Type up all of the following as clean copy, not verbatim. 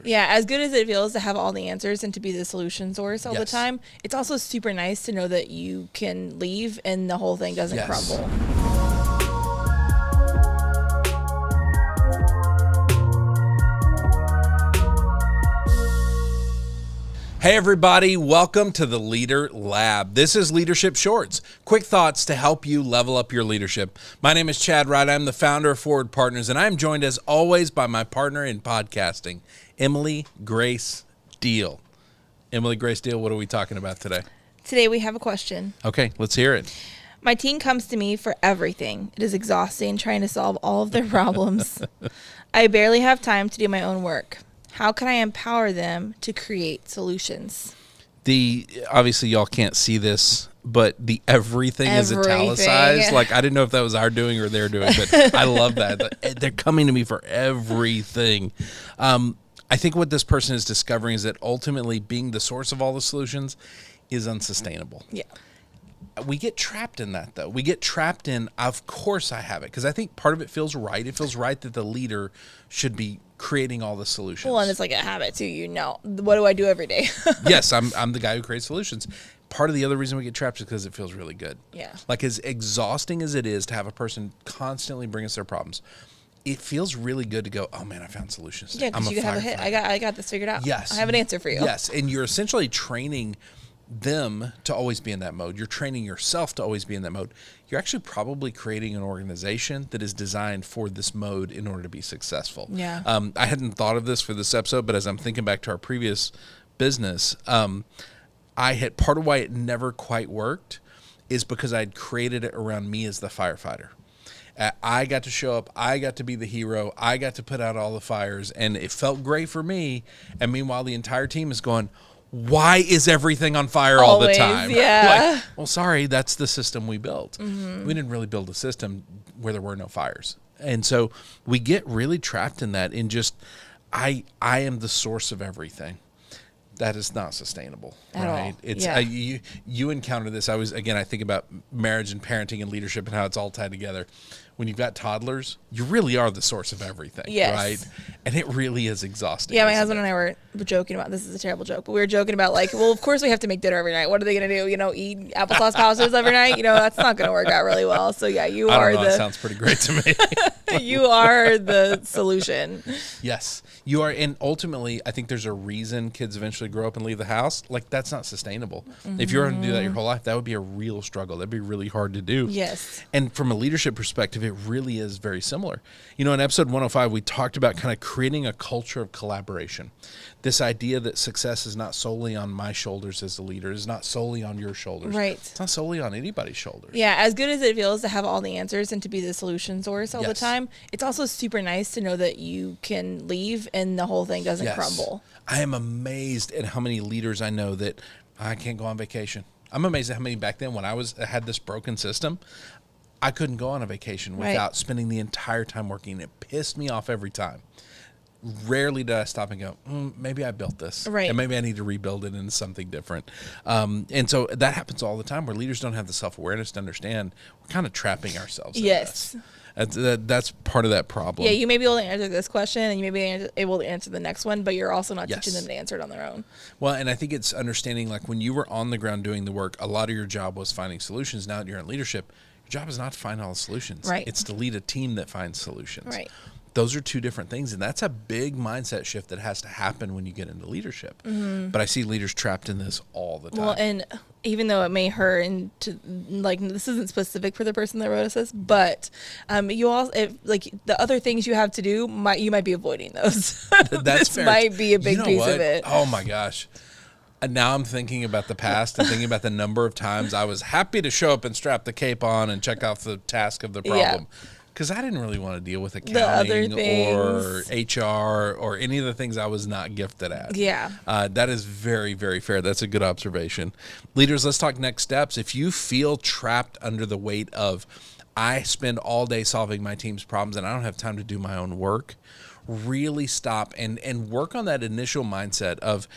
Yeah, as good as it feels to have all the answers and to be the solution source all the time, it's also super nice to know that you can leave and the whole thing doesn't crumble. Hey everybody, welcome to the Leader Lab. This is Leadership Shorts, quick thoughts to help you level up your leadership. My name is Chad Wright. I'm the founder of Forward Partners, and I'm joined as always by my partner in podcasting, Emily Grace Deal. Emily Grace Deal, what are we talking about today? Today we have a question. Okay, let's hear it. My team comes to me for everything. It is exhausting trying to solve all of their problems. I barely have time to do my own work. How can I empower them to create solutions? Obviously y'all can't see this, but the everything is italicized. Like, I didn't know if that was our doing or their doing, but I love that. They're coming to me for everything. I think what this person is discovering is that ultimately being the source of all the solutions is unsustainable. Yeah. We get trapped in that, though. We get trapped in, of course I have it, because I think part of it feels right. It feels right that the leader should be creating all the solutions. Well, and it's like a habit, too. You know, what do I do every day? Yes, I'm the guy who creates solutions. Part of the other reason we get trapped is because it feels really good. Yeah. Like, as exhausting as it is to have a person constantly bring us their problems, it feels really good to go, oh, man, I found solutions. Yeah, because you can have a hit. I got this figured out. Yes. I have an answer for you. Yes, and you're essentially training them to always be in that mode. You're training yourself to always be in that mode. You're actually probably creating an organization that is designed for this mode in order to be successful. Yeah. I hadn't thought of this for this episode, but as I'm thinking back to our previous business, I had part of why it never quite worked is because I'd created it around me as the firefighter. I got to show up. I got to be the hero. I got to put out all the fires, and it felt great for me. And meanwhile, the entire team is going, why is everything on fire all the time? Yeah. Like, well, sorry, that's the system we built. We didn't really build a system where there were no fires. And so we get really trapped in that in just, I am the source of everything. That is not sustainable, at right? all. It's Yeah. You encounter this. I think about marriage and parenting and leadership and how it's all tied together. When you've got toddlers, you really are the source of everything, right? And it really is exhausting. Yeah, my husband and I were joking about, this is a terrible joke, but we were joking about like, well, of course we have to make dinner every night. What are they going to do? You know, eat applesauce pastors every night? You know, that's not going to work out really well. So yeah, that sounds pretty great to me. You are the solution. Yes, you are. And ultimately, I think there's a reason kids eventually grow up and leave the house. Like, that's not sustainable. If you're going to do that your whole life, that would be a real struggle. That'd be really hard to do. Yes. And from a leadership perspective, it really is very similar. You know, in episode 105, we talked about kind of creating a culture of collaboration. This idea that success is not solely on my shoulders as a leader, is not solely on your shoulders. Right. It's not solely on anybody's shoulders. Yeah, as good as it feels to have all the answers and to be the solution source all the time, it's also super nice to know that you can leave and the whole thing doesn't crumble. I am amazed at how many leaders I know that I can't go on vacation. I'm amazed at how many back then when I had this broken system, I couldn't go on a vacation without spending the entire time working. It pissed me off every time. Rarely did I stop and go, maybe I built this. Right. And maybe I need to rebuild it into something different. And so that happens all the time where leaders don't have the self-awareness to understand we're kind of trapping ourselves. Yes. That's part of that problem. Yeah, you may be able to answer this question and you may be able to answer the next one, but you're also not teaching them to answer it on their own. Well, and I think it's understanding, like, when you were on the ground doing the work, a lot of your job was finding solutions. Now that you're in leadership, your job is not to find all the solutions. Right. It's to lead a team that finds solutions. Right. Those are two different things, and that's a big mindset shift that has to happen when you get into lealership. But I see leaders trapped in this all the time. Well, and even though it may hurt, and like, this isn't specific for the person that wrote us this, but you all, like, the other things you have to do, you might be avoiding those. That's fair. Might be a big piece of it. Oh my gosh. And now I'm thinking about the past and thinking about the number of times I was happy to show up and strap the cape on and check off the task of the problem. Because I didn't really want to deal with accounting or HR or any of the things I was not gifted at. Yeah. That is very, very fair. That's a good observation. Leaders, let's talk next steps. If you feel trapped under the weight of, I spend all day solving my team's problems and I don't have time to do my own work, really stop and work on that initial mindset of,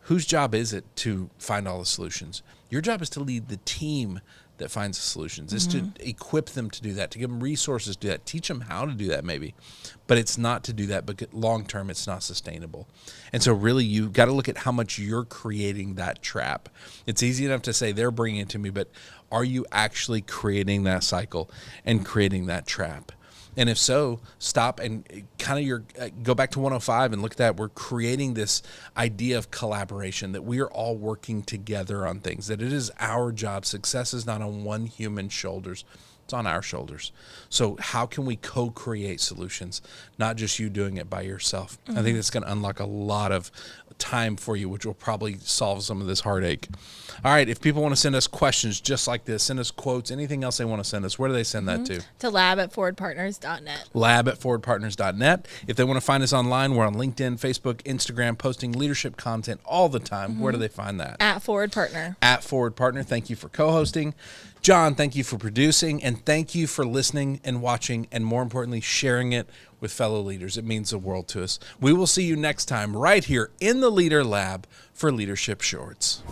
whose job is it to find all the solutions? Your job is to lead the team that finds the solutions. It's to equip them to do that, to give them resources to do that, teach them how to do that maybe. But it's not to do that because long term it's not sustainable. And so really you got to look at how much you're creating that trap. It's easy enough to say they're bringing it to me, but are you actually creating that cycle and creating that trap? And if so, stop and kind of go back to 105 and look at that. We're creating this idea of collaboration, that we are all working together on things, that it is our job. Success is not on one human's shoulders. It's on our shoulders. So how can we co-create solutions, not just you doing it by yourself? I think that's going to unlock a lot of time for you, which will probably solve some of this heartache. All right, if people want to send us questions just like this, send us quotes, anything else they want to send us, where do they send that to? To lab@forwardpartners.net. Lab@forwardpartners.net. If they want to find us online, we're on LinkedIn, Facebook, Instagram, posting leadership content all the time. Where do they find that? @ForwardPartner. @ForwardPartner. Thank you for co-hosting. John, thank you for producing, and thank you for listening and watching, and more importantly, sharing it with fellow leaders. It means the world to us. We will see you next time right here in the Leader Lab for Leadership Shorts.